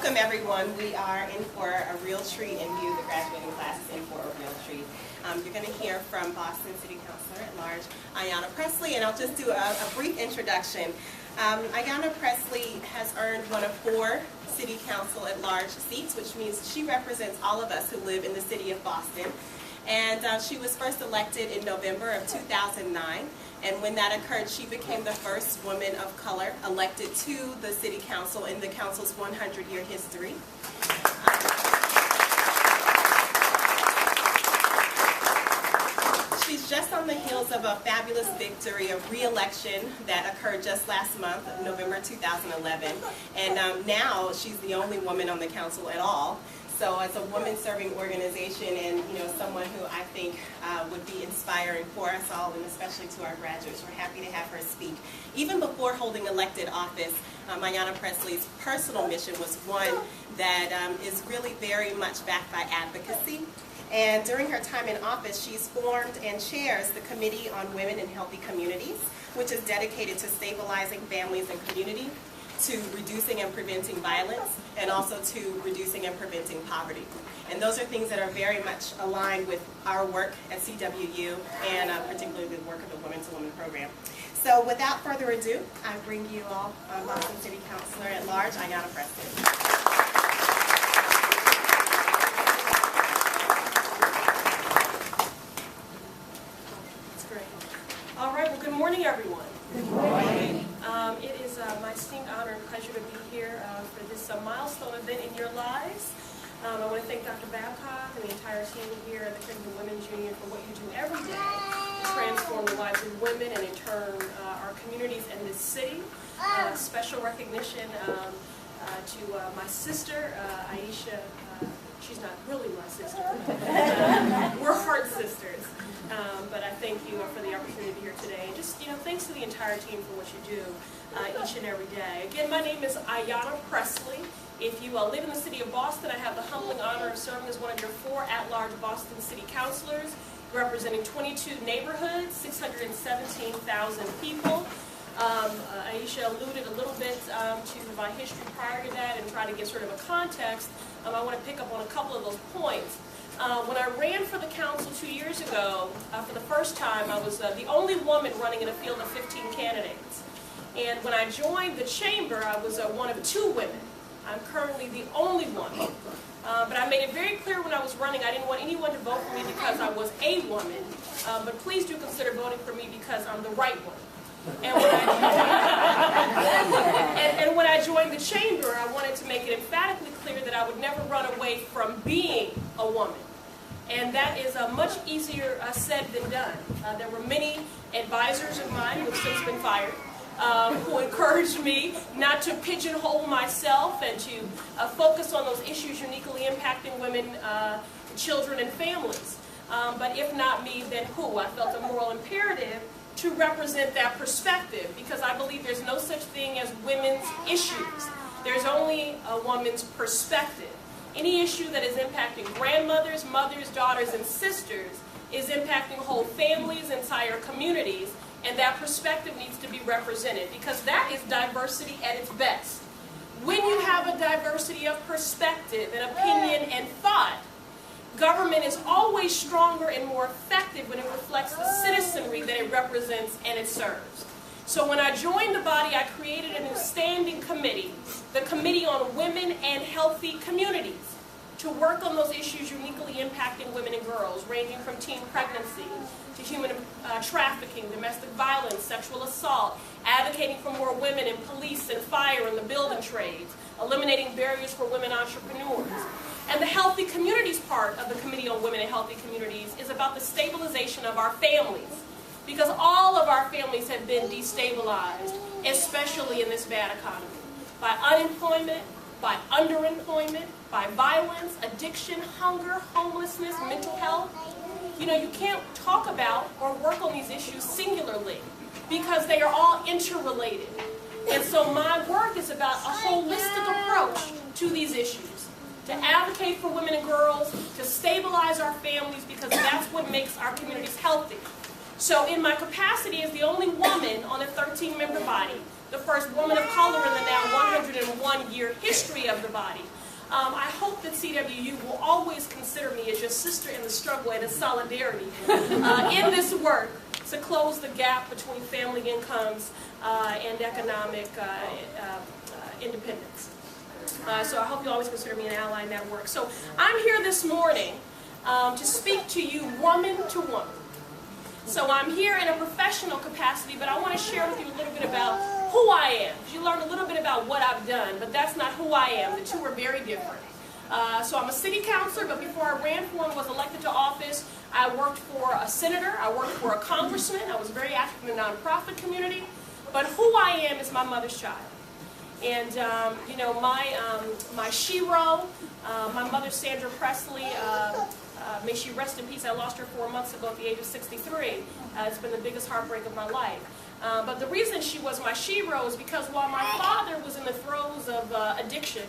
welcome everyone. We are in for a real treat, and you, the graduating class, is in for a real treat. You're going to hear from Boston City Councilor at Large, Ayanna Pressley, and I'll just do a brief introduction. Ayanna Pressley has earned one of 4 City Council at Large seats, which means she represents all of us who live in the city of Boston. And she was first elected in November of 2009. And when that occurred, she became the first woman of color elected to the City Council in the Council's 100-year history. She's just on the heels of a fabulous victory of re-election that occurred just last month, November 2011. And now she's the only woman on the Council at all. So as a woman-serving organization and someone who I think would be inspiring for us all, and especially to our graduates, we're happy to have her speak. Even before holding elected office, Ayanna Pressley's personal mission was one that is really very much backed by advocacy. And during her time in office, she's formed and chairs the Committee on Women in Healthy Communities, which is dedicated to stabilizing families and community, to reducing and preventing violence, and also to reducing and preventing poverty. And those are things that are very much aligned with our work at CWU and particularly the work of the Women to Women program. So without further ado, I bring you all Boston City Councilor at Large, Ayanna Pressley. All right, well, good morning, everyone. Good morning. It is my distinct honor and pleasure to be here for this milestone event in your lives. I want to thank Dr. Babcock and the entire team here at the Crittenton Women's Union for what you do every day to transform the lives of women and in turn our communities and this city. Special recognition to my sister, Aisha. She's not really my sister. We're heart sisters. But I thank you for the opportunity to be here today. And just, thanks to the entire team for what you do each and every day. Again, my name is Ayanna Pressley. If you live in the city of Boston, I have the humbling honor of serving as one of your 4 at-large Boston City Councilors, representing 22 neighborhoods, 617,000 people. Aisha alluded a little bit to my history prior to that and try to give sort of a context. I want to pick up on a couple of those points. When I ran for the council 2 years ago, for the first time, I was the only woman running in a field of 15 candidates. And when I joined the chamber, I was one of 2 women. I'm currently the only one. But I made it very clear when I was running, I didn't want anyone to vote for me because I was a woman. But please do consider voting for me because I'm the right one. And when I joined the chamber, I wanted to make it emphatically clear that I would never run away from being a woman. And that is much easier said than done. There were many advisors of mine who have since been fired who encouraged me not to pigeonhole myself and to focus on those issues uniquely impacting women, children, and families. But if not me, then who? I felt a moral imperative to represent that perspective, because I believe there's no such thing as women's issues. There's only a woman's perspective. Any issue that is impacting grandmothers, mothers, daughters, and sisters is impacting whole families, entire communities, and that perspective needs to be represented, because that is diversity at its best. When you have a diversity of perspective and opinion and thought, government is always stronger and more effective when it reflects the citizenry that it represents and it serves. So when I joined the body, I created a new standing committee, the Committee on Women and Healthy Communities, to work on those issues uniquely impacting women and girls, ranging from teen pregnancy to human trafficking, domestic violence, sexual assault, advocating for more women in police and fire and the building trades, eliminating barriers for women entrepreneurs. And the Healthy Communities part of the Committee on Women and Healthy Communities is about the stabilization of our families, because all of our families have been destabilized, especially in this bad economy, by unemployment, by underemployment, by violence, addiction, hunger, homelessness, mental health. You can't talk about or work on these issues singularly because they are all interrelated. And so my work is about a holistic approach to these issues, to advocate for women and girls, to stabilize our families, because that's what makes our communities healthy. So in my capacity as the only woman on a 13-member body, the first woman of color in the now 101-year history of the body, I hope that CWU will always consider me as your sister in the struggle and in solidarity in this work to close the gap between family incomes and economic independence. So I hope you always consider me an ally in that work. So I'm here this morning to speak to you woman to woman. So I'm here in a professional capacity, but I want to share with you a little bit about who I am. You learned a little bit about what I've done, but that's not who I am. The two are very different. So I'm a city councilor, but before I ran for and was elected to office, I worked for a senator, I worked for a congressman, I was very active in the nonprofit community, but who I am is my mother's child. And, you know, my shero, my mother, Sandra Pressley, may she rest in peace. I lost her 4 months ago at the age of 63. It's been the biggest heartbreak of my life. But the reason she was my shero is because while my father was in the throes of addiction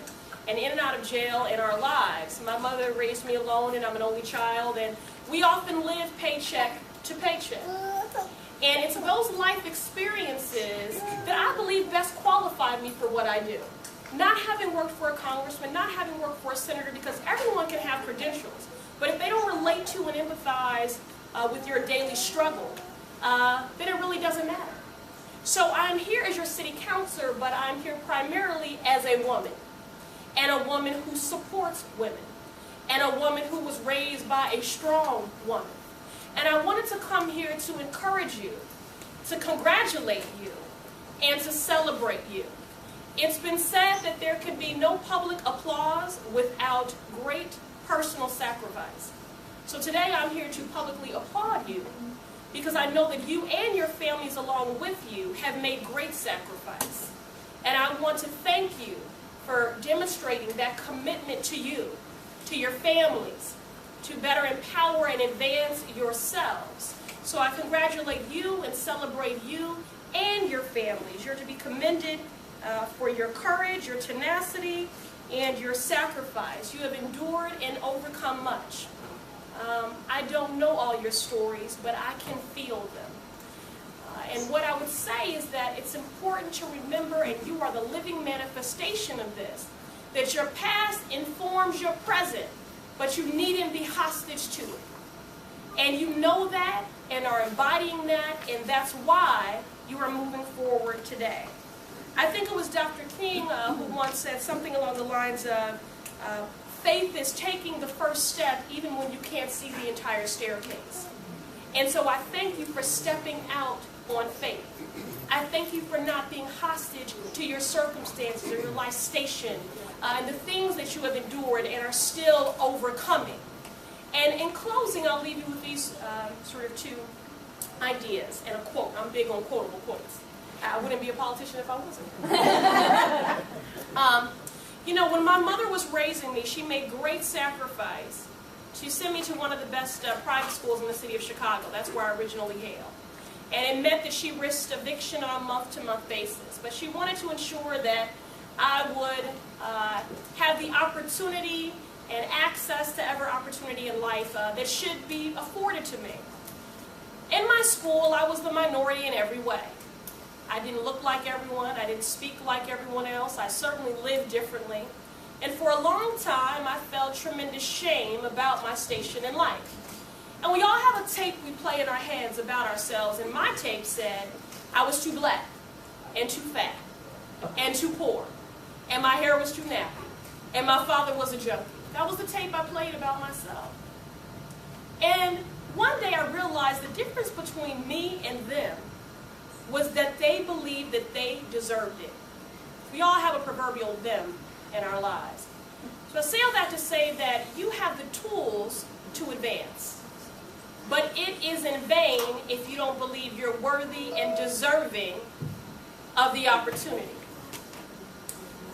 and in and out of jail in our lives, my mother raised me alone, and I'm an only child, and we often lived paycheck to paycheck. And it's those life experiences that I believe best qualified me for what I do. Not having worked for a congressman, not having worked for a senator, because everyone can have credentials. But if they don't relate to and empathize with your daily struggle, then it really doesn't matter. So I'm here as your city councilor, but I'm here primarily as a woman. And a woman who supports women. And a woman who was raised by a strong woman. And I wanted to come here to encourage you, to congratulate you, and to celebrate you. It's been said that there can be no public applause without great personal sacrifice. So today I'm here to publicly applaud you because I know that you and your families along with you have made great sacrifice. And I want to thank you for demonstrating that commitment to you, to your families, to better empower and advance yourselves. So I congratulate you and celebrate you and your families. You're to be commended for your courage, your tenacity, and your sacrifice. You have endured and overcome much. I don't know all your stories, but I can feel them. And what I would say is that it's important to remember, and you are the living manifestation of this, that your past informs your present, but you needn't be hostage to it. And you know that and are embodying that, and that's why you are moving forward today. I think it was Dr. King who once said something along the lines of, faith is taking the first step even when you can't see the entire staircase. And so I thank you for stepping out on faith. I thank you for not being hostage to your circumstances or your life station and the things that you have endured and are still overcoming. And in closing, I'll leave you with these sort of two ideas and a quote. I'm big on quotable quotes. I wouldn't be a politician if I wasn't. You know, when my mother was raising me, she made great sacrifice. She sent me to one of the best private schools in the city of Chicago. That's where I originally hail. And it meant that she risked eviction on a month-to-month basis. But she wanted to ensure that I would have the opportunity and access to every opportunity in life that should be afforded to me. In my school, I was the minority in every way. I didn't look like everyone. I didn't speak like everyone else. I certainly lived differently. And for a long time, I felt tremendous shame about my station in life. And we all have a tape we play in our heads about ourselves. And my tape said I was too black and too fat and too poor. And my hair was too nappy. And my father was a junkie. That was the tape I played about myself. And one day I realized the difference between me and them was that they believed that they deserved it. We all have a proverbial them in our lives. So I say all that to say that you have the tools to advance. But it is in vain if you don't believe you're worthy and deserving of the opportunity.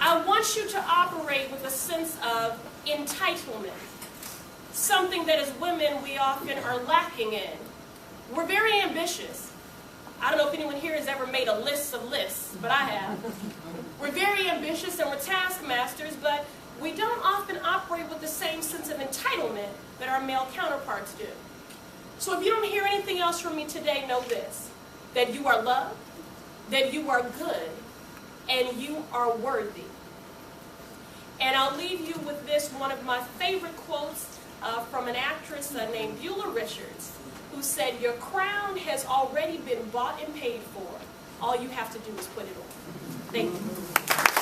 I want you to operate with a sense of entitlement, something that as women we often are lacking in. We're very ambitious. I don't know if anyone here has ever made a list of lists, but I have. We're very ambitious and we're taskmasters, but we don't often operate with the same sense of entitlement that our male counterparts do. So if you don't hear anything else from me today, know this, that you are loved, that you are good, and you are worthy. And I'll leave you with this, one of my favorite quotes from an actress named Beulah Richards, who said, "Your crown has already been bought and paid for. All you have to do is put it on." Thank you.